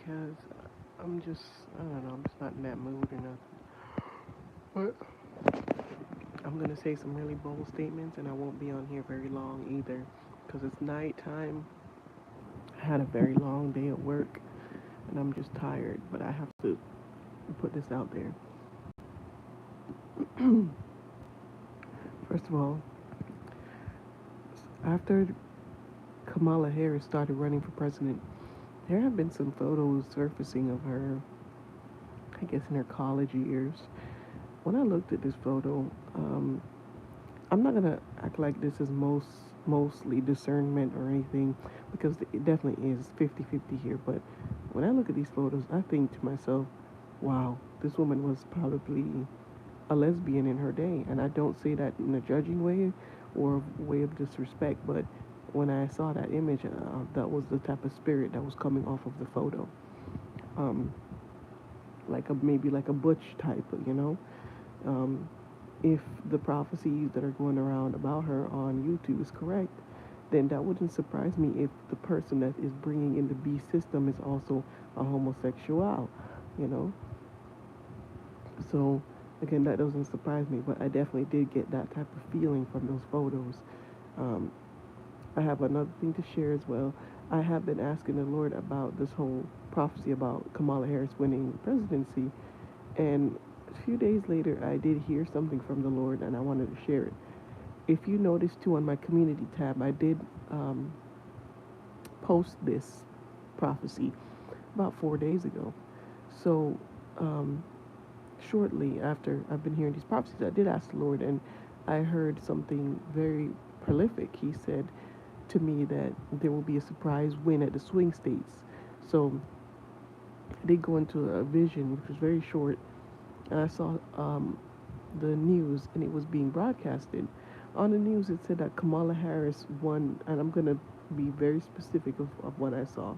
because I'm just, I don't know, I'm just not in that mood or nothing. But I'm going to say some really bold statements and I won't be on here very long either because it's nighttime. I had a very long day at work and I'm just tired, but I have to put this out there. First of all, after Kamala Harris started running for president, there have been some photos surfacing of her, I guess, in her college years. When I looked at this photo, I'm not gonna act like this is mostly discernment or anything because it definitely is 50-50 here. But when I look at these photos, I think to myself, wow, this woman was probably a lesbian in her day. And I don't say that in a judging way or a way of disrespect, but when I saw that image, that was the type of spirit that was coming off of the photo. Um, like a maybe like a butch type, Um, if the prophecies that are going around about her on YouTube is correct, then that wouldn't surprise me if the person that is bringing in the beast system is also a homosexual, you know. So again, that doesn't surprise me, but I definitely did get that type of feeling from those photos. Um, I have another thing to share as well. I have been asking the Lord about this whole prophecy about Kamala Harris winning the presidency, and a few days later, I did hear something from the Lord, and I wanted to share it. If you notice too on my community tab, I did post this prophecy about 4 days ago. So, um, shortly after I've been hearing these prophecies, I did ask the Lord, and I heard something very prolific. He said to me that there will be a surprise win at the swing states. So, I did go into a vision, which was very short, and I saw the news, and it was being broadcasted. On the news, it said that Kamala Harris won, and I'm going to be very specific of what I saw.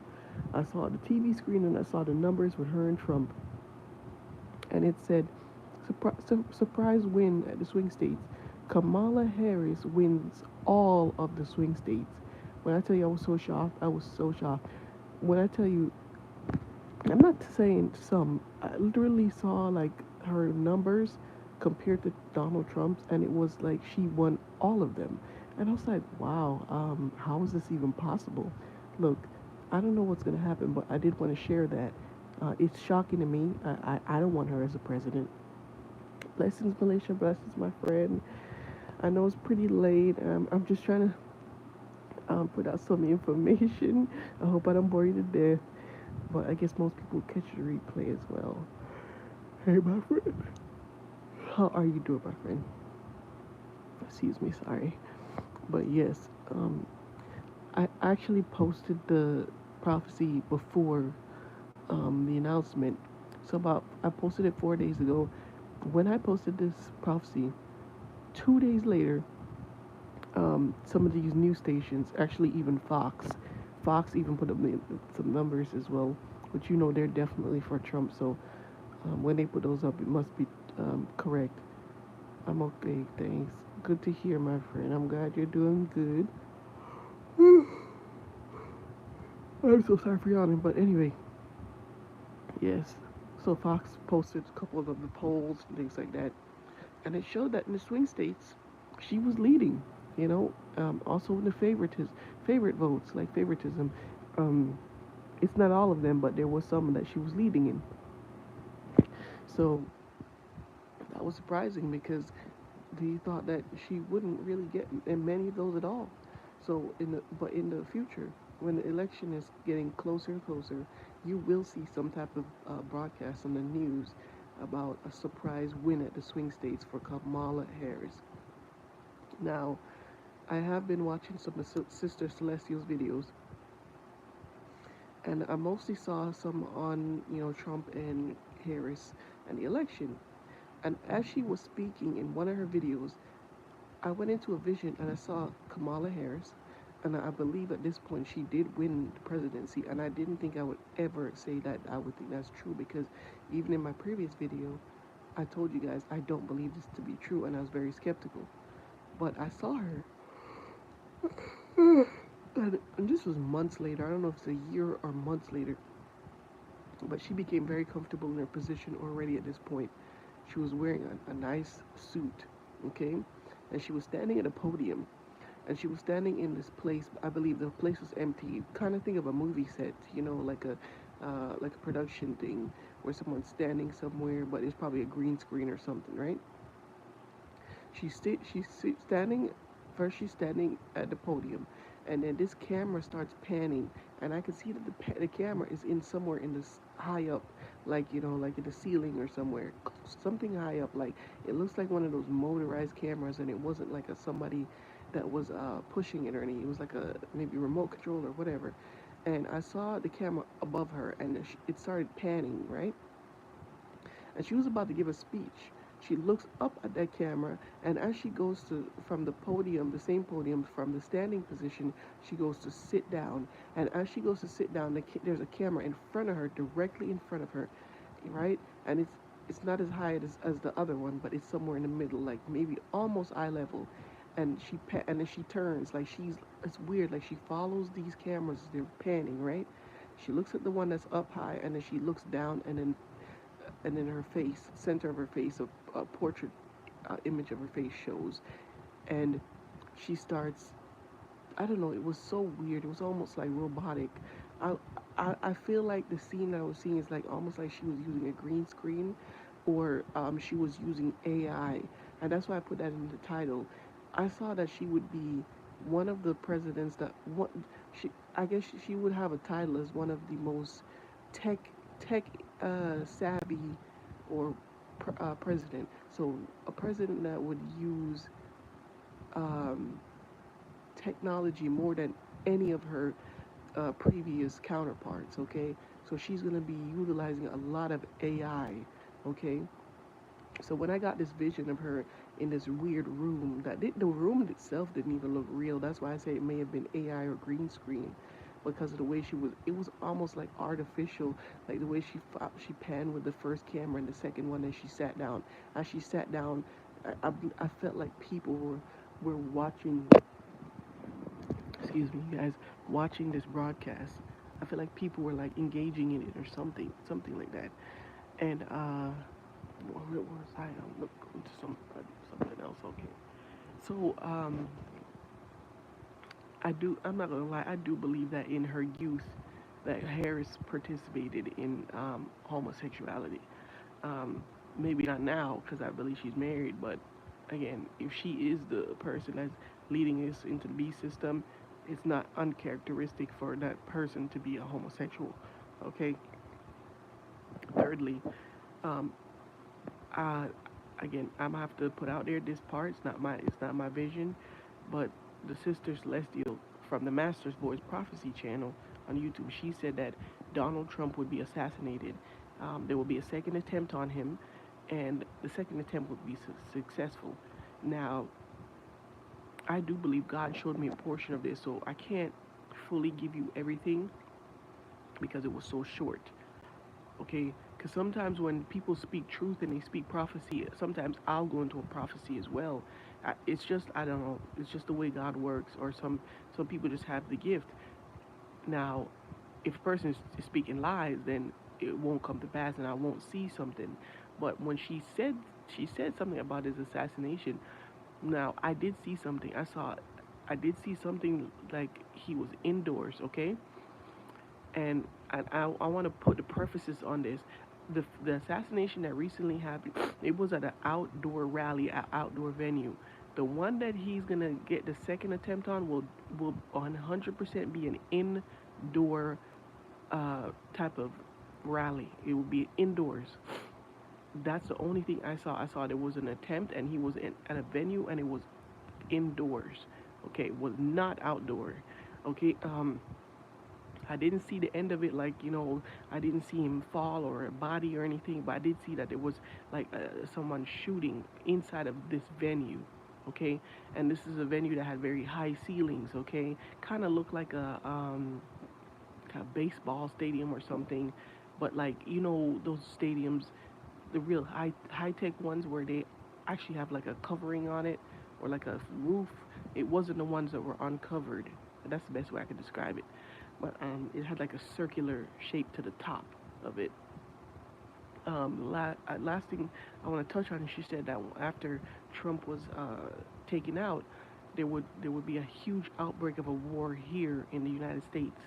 I saw the TV screen and I saw the numbers with her and Trump, and it said, surprise win at the swing states. Kamala Harris wins all of the swing states. When I tell you I was so shocked, I was so shocked. When I tell you, I'm not saying some, I literally saw like her numbers compared to Donald Trump's, and it was like she won all of them. And I was like, wow, how is this even possible? Look, I don't know what's going to happen, but I did want to share that. It's shocking to me. I don't want her as a president. Blessings, Malaysia. Blessings, my friend. I know it's pretty late. I'm just trying to put out some information. I hope I don't bore you to death. But I guess most people catch the replay as well. Hey, my friend. How are you doing, my friend? Excuse me, sorry. But yes, I actually posted the prophecy before the announcement. So I posted it 4 days ago. When I posted this prophecy, 2 days later, some of these news stations, actually even Fox even put up some numbers as well, which they're definitely for Trump. So when they put those up, it must be correct. I'm okay, thanks. Good to hear, my friend. I'm glad you're doing good. I'm so sorry for yawning, but anyway, yes. So Fox posted a couple of the polls and things like that, and it showed that in the swing states, she was leading. Also in the favorite votes, like favoritism. Um, it's not all of them, but there was some that she was leading in. So that was surprising because they thought that she wouldn't really get in many of those at all. So in the future, when the election is getting closer and closer, you will see some type of broadcast on the news about a surprise win at the swing states for Kamala Harris. Now, I have been watching some of Sister Celestial's videos, and I mostly saw some on Trump and Harris and the election. And as she was speaking in one of her videos, I went into a vision and I saw Kamala Harris, and I believe at this point she did win the presidency. And I didn't think I would ever say that I would think that's true because even in my previous video, I told you guys I don't believe this to be true, and I was very skeptical. But I saw her, and this was months later. I don't know if it's a year or months later. But she became very comfortable in her position already at this point. She was wearing a nice suit, okay? And she was standing at a podium. And she was standing in this place. I believe the place was empty. Kind of think of a movie set, like a production thing where someone's standing somewhere, but it's probably a green screen or something, right? Standing. First, she's standing at the podium, and then this camera starts panning, and I can see that the camera is in somewhere in this high up, like like in the ceiling or somewhere, something high up. Like it looks like one of those motorized cameras, and it wasn't like a somebody that was pushing it or anything. It was like a maybe remote control or whatever. And I saw the camera above her, and it started panning, right? And she was about to give a speech. She looks up at that camera, and as she goes to from the podium, the same podium from the standing position, she goes to sit down. And as she goes to sit down, there's a camera in front of her, directly in front of her, right? And it's not as high as the other one, but it's somewhere in the middle, like maybe almost eye level. And and then she turns like it's weird, like she follows these cameras as they're panning, right? She looks at the one that's up high, and then she looks down, and then her face, center of her face, a portrait image of her face shows, and she starts. I don't know. It was so weird. It was almost like robotic. I, I feel like the scene I was seeing is like almost like she was using a green screen, or she was using AI, and that's why I put that in the title. I saw that she would be one of the presidents that what she. I guess she would have a title as one of the most tech tech savvy or president. So a president that would use um, technology more than any of her previous counterparts. Okay, so she's gonna be utilizing a lot of AI. Okay, so when I got this vision of her in this weird room, the room itself didn't even look real. That's why I say it may have been AI or green screen, because of the way she was. It was almost like artificial, like the way she panned with the first camera and the second one, and she sat down. As she sat down, I felt like people were watching. Excuse me, guys, watching this broadcast. I feel like people were like engaging in it or something like that. And where was I? I'm going to something else. Okay. So I do. I'm not gonna lie. I do believe that in her youth, that Harris participated in homosexuality. Um, Maybe not now because I believe she's married, but again, if she is the person that's leading us into the B system, it's not uncharacteristic for that person to be a homosexual. Okay. Thirdly, um, I again, I'm gonna have to put out there this part. It's not my vision, but the sister Celestial from the Master's Voice Prophecy channel on YouTube, she said that Donald Trump would be assassinated. There will be a second attempt on him, and the second attempt would be successful. Now, I do believe God showed me a portion of this, so I can't fully give you everything because it was so short. Okay, because sometimes when people speak truth and they speak prophecy, sometimes I'll go into a prophecy as well. It's just, I don't know, it's just the way God works, or some people just have the gift. Now, if a person is speaking lies, then it won't come to pass and I won't see something. But when she said something about his assassination. Now, I did see something. I did see something like he was indoors, okay? And I want to put the prefaces on this. The assassination that recently happened, it was at an outdoor rally, at outdoor venue. The one that he's gonna get the second attempt on will 100% be an indoor type of rally. It will be indoors. That's the only thing I saw. I saw there was an attempt, and he was at a venue, and it was indoors. Okay, it was not outdoor. Okay, I didn't see the end of it, like, I didn't see him fall or a body or anything, but I did see that there was like someone shooting inside of this venue, okay? And this is a venue that had very high ceilings, okay? Kind of looked like a baseball stadium or something, but like, those stadiums, the real high tech ones where they actually have like a covering on it or like a roof. It wasn't the ones that were uncovered. That's the best way I could describe it. But it had like a circular shape to the top. of it. Last thing I want to touch on, she said that after Trump was taken out, there would be a huge outbreak of a war here in the United States.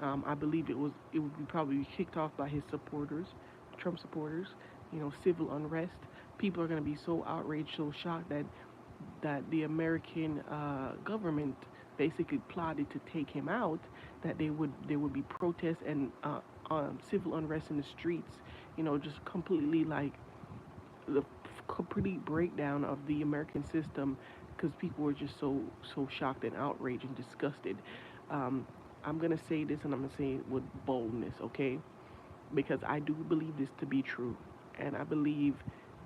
I believe it would be probably kicked off by his supporters, Trump supporters. Civil unrest. People are going to be so outraged, so shocked that the American government basically plotted to take him out, that there would be protests and civil unrest in the streets. Just completely like the complete breakdown of the American system because people were just so shocked and outraged and disgusted. Um, I'm gonna say this and I'm gonna say it with boldness, okay? Because I do believe this to be true, and I believe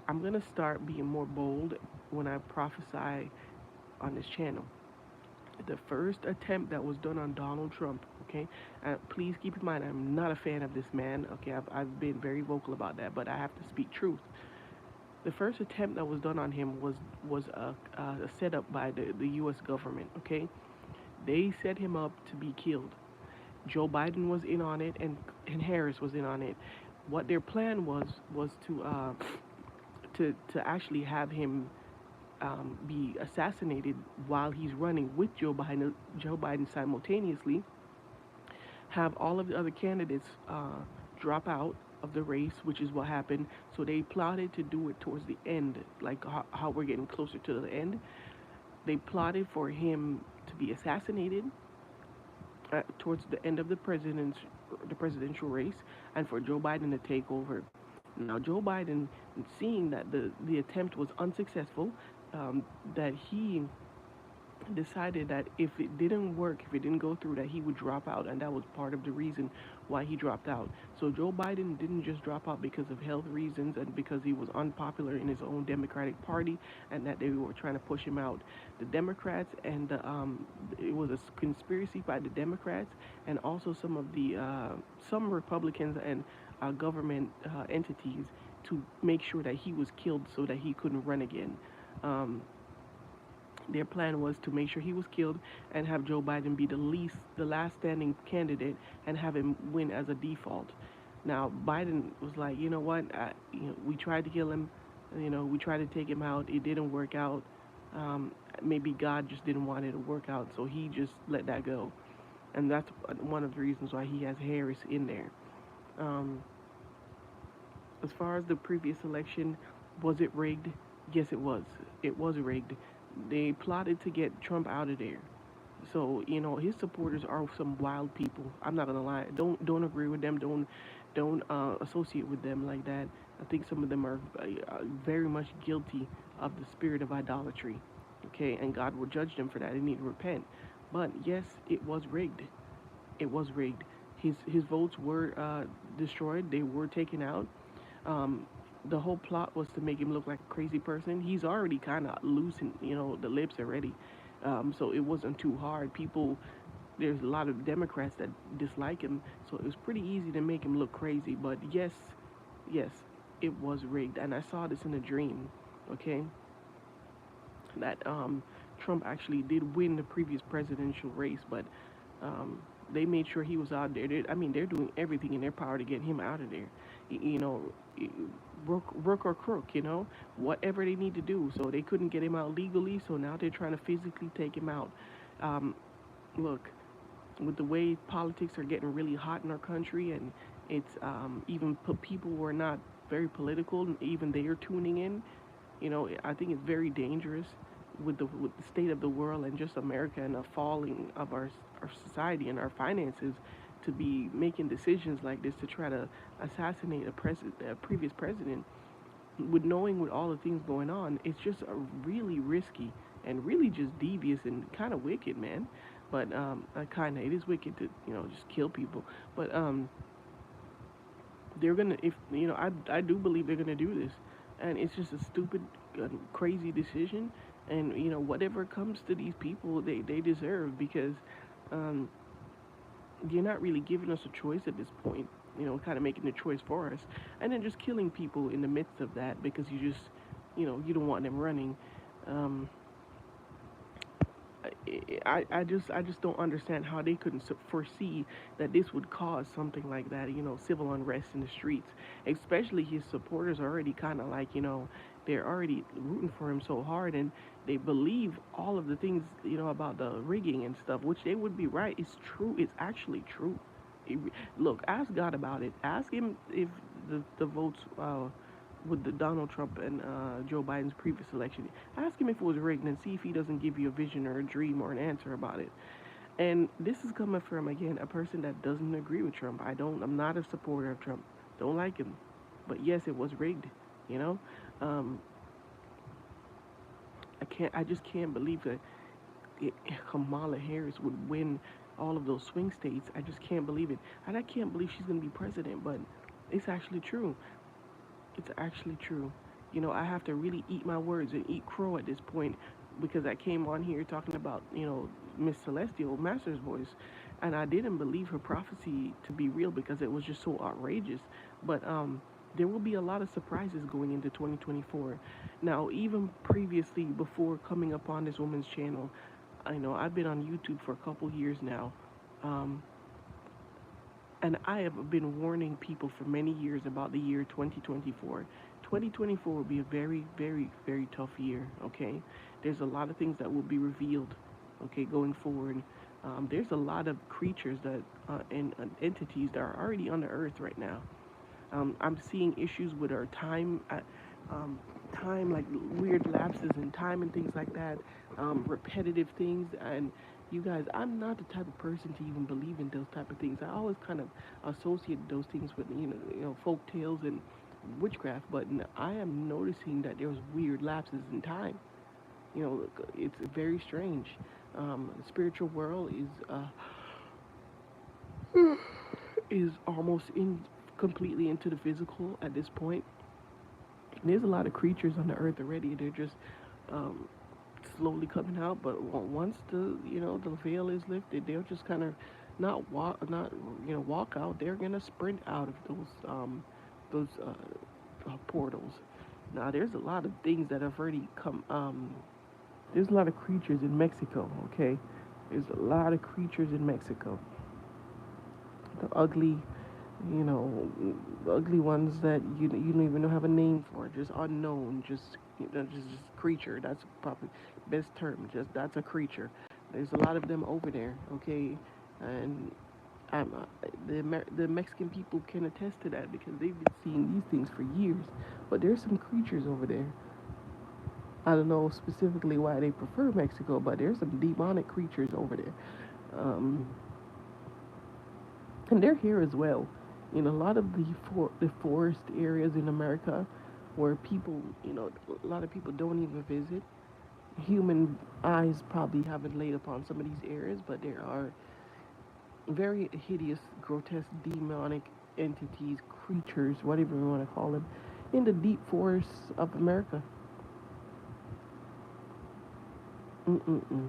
I'm gonna start being more bold when I prophesy on this channel. The first attempt that was done on Donald Trump, okay? Please keep in mind, I'm not a fan of this man, okay? I've been very vocal about that, but I have to speak truth. The first attempt that was done on him was a setup by the U.S. government, okay? They set him up to be killed. Joe Biden was in on it, and Harris was in on it. What their plan was to actually have him be assassinated while he's running with Joe Biden simultaneously, have all of the other candidates drop out of the race, which is what happened. So they plotted to do it towards the end, like how we're getting closer to the end. They plotted for him to be assassinated towards the end of the presidential race, and for Joe Biden to take over. Now, Joe Biden, seeing that the attempt was unsuccessful, that he decided that if it didn't work, if it didn't go through, that he would drop out, and that was part of the reason why he dropped out. So Joe Biden didn't just drop out because of health reasons and because he was unpopular in his own Democratic Party, and that they were trying to push him out. The Democrats and it was a conspiracy by the Democrats and also some Republicans and government entities to make sure that he was killed so that he couldn't run again. Um, their plan was to make sure he was killed and have Joe Biden be the last standing candidate, and have him win as a default. Now Biden was like, you know what, we tried to kill him, we tried to take him out, it didn't work out. Maybe God just didn't want it to work out, so he just let that go, and that's one of the reasons why he has Harris in there. Um, as far as the previous election, was it rigged? Yes, it was. It was rigged. They plotted to get Trump out of there. So his supporters are some wild people. I'm not gonna lie. Don't agree with them. Don't associate with them like that. I think some of them are very much guilty of the spirit of idolatry. Okay, and God will judge them for that. They need to repent. But yes, it was rigged. It was rigged. His votes were destroyed. They were taken out. Um, the whole plot was to make him look like a crazy person. He's already kind of losing, the lips already. So it wasn't too hard. There's a lot of Democrats that dislike him, so it was pretty easy to make him look crazy. But yes, yes, it was rigged, and I saw this in a dream. Okay, that Trump actually did win the previous presidential race, but um, they made sure he was out there. They're doing everything in their power to get him out of there. You know, rook or crook. Whatever they need to do. So they couldn't get him out legally. So now they're trying to physically take him out. Um, Look, with the way politics are getting really hot in our country, and it's even people who are not very political, even they are tuning in. I think it's very dangerous with the state of the world and just America and the falling of our society and our finances, to be making decisions like this to try to assassinate a previous president, with knowing with all the things going on. It's just a really risky and really just devious and kind of wicked, man. But it is wicked to just kill people. But they're gonna, if I do believe they're gonna do this, and it's just a stupid, crazy decision. And whatever comes to these people, they deserve, because um, you're not really giving us a choice at this point. Kind of making the choice for us, and then just killing people in the midst of that because you don't want them running. Um, I just don't understand how they couldn't foresee that this would cause something like that, civil unrest in the streets. Especially his supporters are already kind of like, they're already rooting for him so hard, and they believe all of the things, about the rigging and stuff, which they would be right. It's true. It's actually true. Look, ask God about it. Ask him if the votes with the Donald Trump and Joe Biden's previous election. Ask him if it was rigged and see if he doesn't give you a vision or a dream or an answer about it. And this is coming from, again, a person that doesn't agree with Trump. I'm not a supporter of Trump. Don't like him. But yes, it was rigged. You know, um, I just can't believe that Kamala Harris would win all of those swing states. I just can't believe it, and I can't believe she's going to be president. But it's actually true. It's actually true. I have to really eat my words and eat crow at this point, because I came on here talking about, Miss Celestial Master's voice, and I didn't believe her prophecy to be real because it was just so outrageous. But there will be a lot of surprises going into 2024. Now, even previously, before coming up on this woman's channel, I know I've been on YouTube for a couple years now. Um, and I have been warning people for many years about the year 2024. 2024 will be a very, very, very tough year, okay? There's a lot of things that will be revealed, okay, going forward. There's a lot of creatures and entities that are already on the earth right now. I'm seeing issues with our time, like weird lapses in time and things like that, repetitive things. And you guys, I'm not the type of person to even believe in those type of things. I always kind of associated those things with, folk tales and witchcraft. But I am noticing that there's weird lapses in time. It's very strange. The spiritual world is almost in completely into the physical at this point. And there's a lot of creatures on the earth already. They're just um, slowly coming out. But once the veil is lifted, they'll just kind of not walk out. They're gonna sprint out of those portals. Now there's a lot of things that have already come. There's a lot of creatures in Mexico. Okay, there's a lot of creatures in Mexico. The ugly, you know, the ugly ones that you don't even have a name for, just unknown, just creature. That's probably best term. Just that's a creature. There's a lot of them over there. Okay, and the Mexican people can attest to that because they've been seeing these things for years. But there's some creatures over there. I don't know specifically why they prefer Mexico, but there's some demonic creatures over there. Um, and they're here as well. A lot of the forest areas in America, where people, a lot of people don't even visit. Human eyes probably haven't laid upon some of these areas, but there are very hideous, grotesque, demonic entities, creatures, whatever you want to call them, in the deep forests of America. Mm-mm-mm.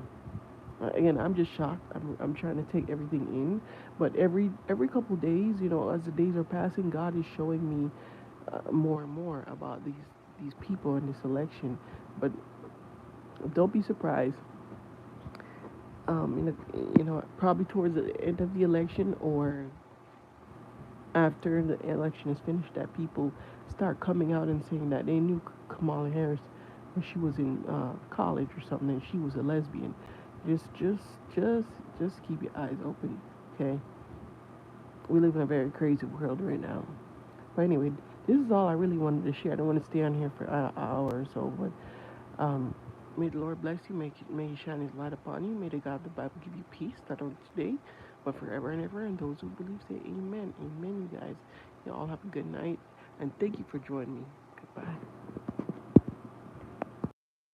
Again, I'm just shocked. I'm trying to take everything in, but every couple days, as the days are passing, God is showing me more and more about these people in this election. But don't be surprised. Probably towards the end of the election or after the election is finished, that people start coming out and saying that they knew Kamala Harris when she was in college or something, and she was a lesbian. Just, just, just, just keep your eyes open, okay? We live in a very crazy world right now. But anyway, this is all I really wanted to share. I don't want to stay on here for an hour or so, but may the Lord bless you. May He shine His light upon you. May the God of the Bible give you peace, not only today, but forever and ever. And those who believe say amen. Amen, you guys. You all have a good night. And thank you for joining me. Goodbye.